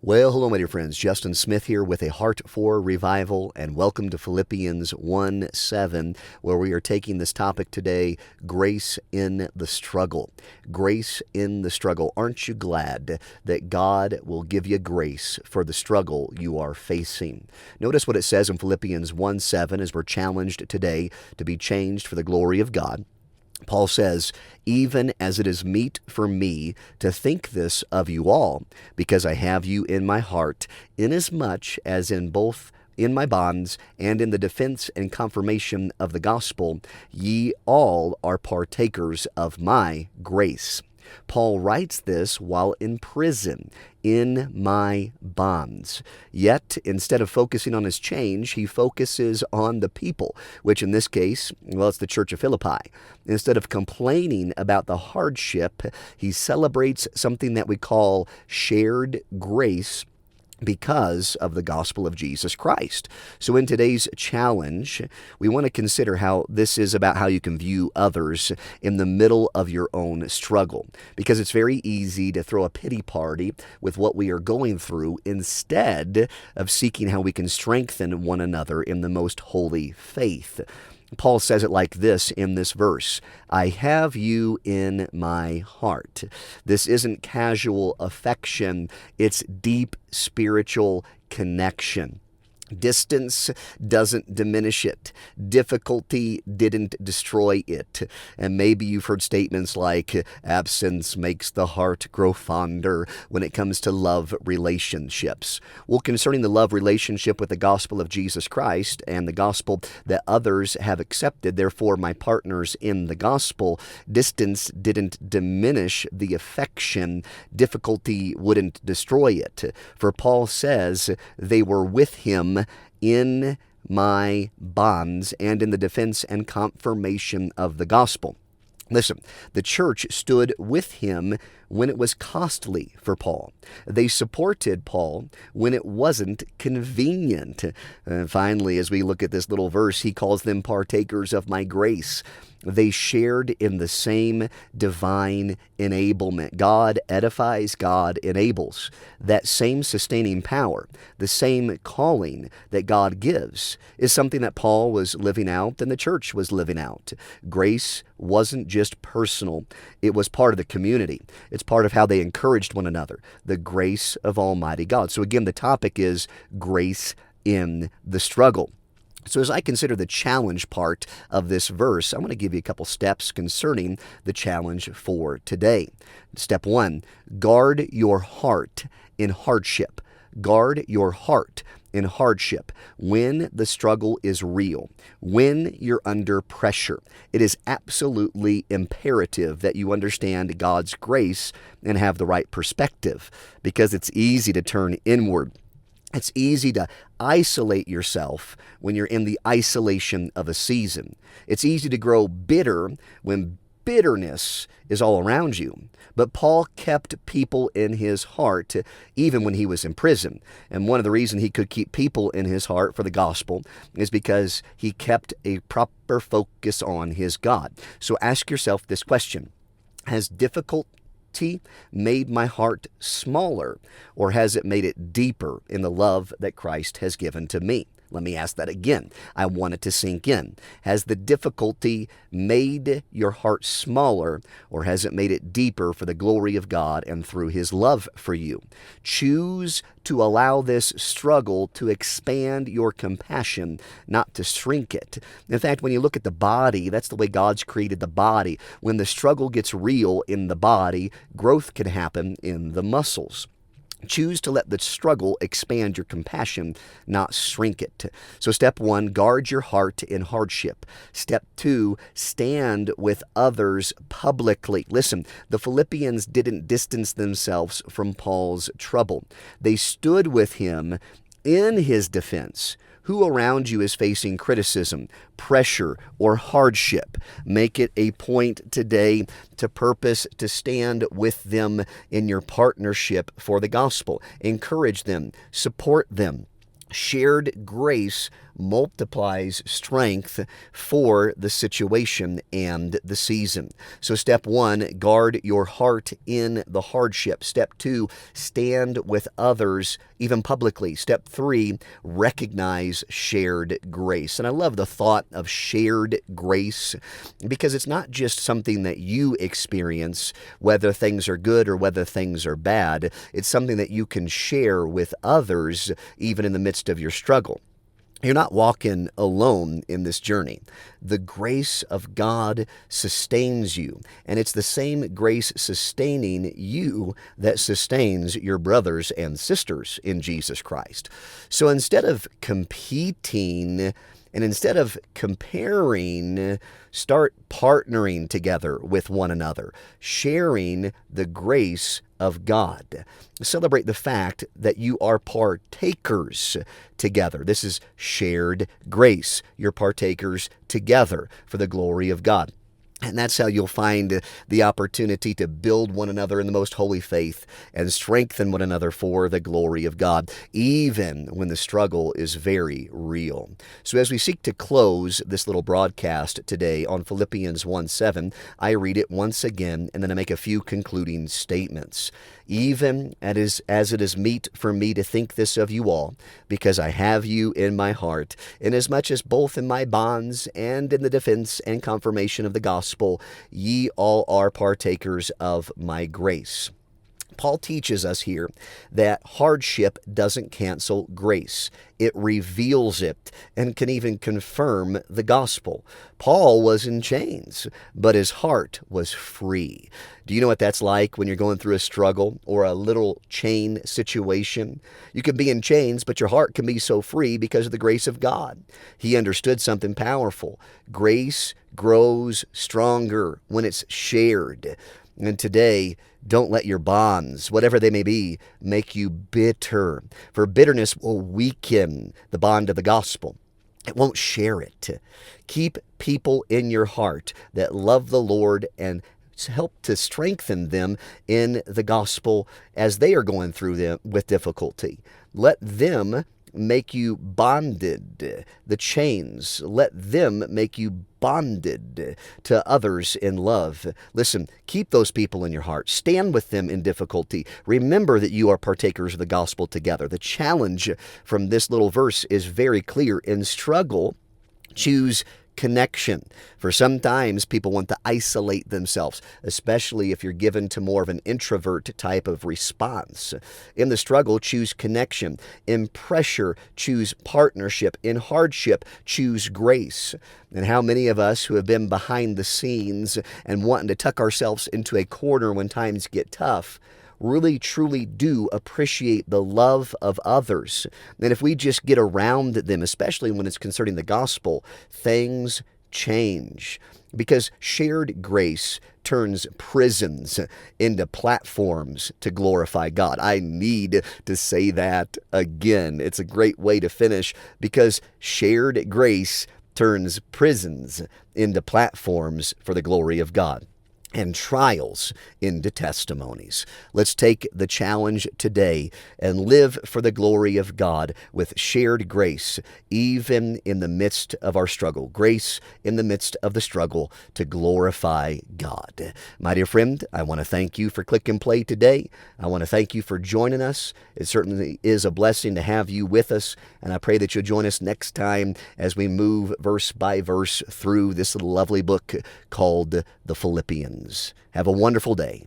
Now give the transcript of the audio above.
Well, hello, my dear friends. Justyn Smith here with a Heart for Revival, and welcome to Philippians 1:7, where we are taking this topic today, grace in the struggle. Grace in the struggle. Aren't you glad that God will give you grace for the struggle you are facing? Notice what it says in Philippians 1:7 as we're challenged today to be changed for the glory of God. Paul says, even as it is meet for me to think this of you all, because I have you in my heart, inasmuch as in both in my bonds and in the defense and confirmation of the gospel, ye all are partakers of my grace. Paul writes this while in prison, in my bonds. Yet, instead of focusing on his change, he focuses on the people, which in this case, well, it's the church of Philippi. Instead of complaining about the hardship, he celebrates something that we call shared grace because of the gospel of Jesus Christ. So in today's challenge, we want to consider how this is about how you can view others in the middle of your own struggle. Because it's very easy to throw a pity party with what we are going through instead of seeking how we can strengthen one another in the most holy faith. Paul says it like this in this verse, I have you in my heart. This isn't casual affection, it's deep spiritual connection. Distance doesn't diminish it. Difficulty didn't destroy it. And maybe you've heard statements like, absence makes the heart grow fonder when it comes to love relationships. Well, concerning the love relationship with the gospel of Jesus Christ and the gospel that others have accepted, therefore my partners in the gospel, distance didn't diminish the affection. Difficulty wouldn't destroy it. For Paul says they were with him in my bonds and in the defense and confirmation of the gospel. Listen, the church stood with him when it was costly for Paul. They supported Paul when it wasn't convenient. Finally, as we look at this little verse, he calls them partakers of my grace. They shared in the same divine enablement. God edifies, God enables. That same sustaining power, the same calling that God gives, is something that Paul was living out and the church was living out. Grace wasn't just personal, it was part of the community. It's part of how they encouraged one another, the grace of Almighty God. So again, the topic is grace in the struggle. So as I consider the challenge part of this verse, I want to give you a couple steps concerning the challenge for today. Step 1, guard your heart in hardship. Guard your heart in hardship. When the struggle is real, when you're under pressure, it is absolutely imperative that you understand God's grace and have the right perspective, because it's easy to turn inward. It's easy to isolate yourself when you're in the isolation of a season. It's easy to grow bitter when bitterness is all around you. But Paul kept people in his heart even when he was in prison. And one of the reasons he could keep people in his heart for the gospel is because he kept a proper focus on his God. So ask yourself this question. Has difficulty made my heart smaller, or has it made it deeper in the love that Christ has given to me? Let me ask that again. I want it to sink in. Has the difficulty made your heart smaller, or has it made it deeper for the glory of God and through His love for you? Choose to allow this struggle to expand your compassion, not to shrink it. In fact, when you look at the body, that's the way God's created the body. When the struggle gets real in the body, growth can happen in the muscles. Choose to let the struggle expand your compassion, not shrink it. So step 1, guard your heart in hardship. Step 2, stand with others publicly. Listen, the Philippians didn't distance themselves from Paul's trouble. They stood with him in his defense. Who around you is facing criticism, pressure, or hardship? Make it a point today to purpose to stand with them in your partnership for the gospel. Encourage them, support them. Shared grace multiplies strength for the situation and the season. So step 1, guard your heart in the hardship. Step 2, stand with others, even publicly. Step 3, recognize shared grace. And I love the thought of shared grace because it's not just something that you experience, whether things are good or whether things are bad. It's something that you can share with others, even in the midst of your struggle. You're not walking alone in this journey. The grace of God sustains you, and it's the same grace sustaining you that sustains your brothers and sisters in Jesus Christ. So instead of competing and instead of comparing, start partnering together with one another, sharing the grace of God. Celebrate the fact that you are partakers together. This is shared grace. You're partakers together for the glory of God. And that's how you'll find the opportunity to build one another in the most holy faith and strengthen one another for the glory of God, even when the struggle is very real. So as we seek to close this little broadcast today on Philippians 1:7, I read it once again, and then I make a few concluding statements. Even as it is meet for me to think this of you all, because I have you in my heart, inasmuch as both in my bonds and in the defense and confirmation of the gospel, ye all are partakers of my grace. Paul teaches us here that hardship doesn't cancel grace. It reveals it and can even confirm the gospel. Paul was in chains, but his heart was free. Do you know what that's like when you're going through a struggle or a little chain situation? You can be in chains, but your heart can be so free because of the grace of God. He understood something powerful. Grace grows stronger when it's shared. And today, don't let your bonds, whatever they may be, make you bitter. For bitterness will weaken the bond of the gospel. It won't share it. Keep people in your heart that love the Lord and help to strengthen them in the gospel as they are going through them with difficulty. Let them make you bonded. The chains, let them make you bonded to others in love. Listen, keep those people in your heart. Stand with them in difficulty. Remember that you are partakers of the gospel together. The challenge from this little verse is very clear. In struggle, choose connection. For sometimes people want to isolate themselves, especially if you're given to more of an introvert type of response. In the struggle, choose connection. In pressure, choose partnership. In hardship, choose grace. And how many of us who have been behind the scenes and wanting to tuck ourselves into a corner when times get tough really, truly do appreciate the love of others. And if we just get around them, especially when it's concerning the gospel, things change. Because shared grace turns prisons into platforms to glorify God. I need to say that again. It's a great way to finish because shared grace turns prisons into platforms for the glory of God, and trials into testimonies. Let's take the challenge today and live for the glory of God with shared grace, even in the midst of our struggle. Grace in the midst of the struggle to glorify God. My dear friend, I want to thank you for Click and Play today. I want to thank you for joining us. It certainly is a blessing to have you with us, and I pray that you'll join us next time as we move verse by verse through this lovely book called the Philippians. Have a wonderful day.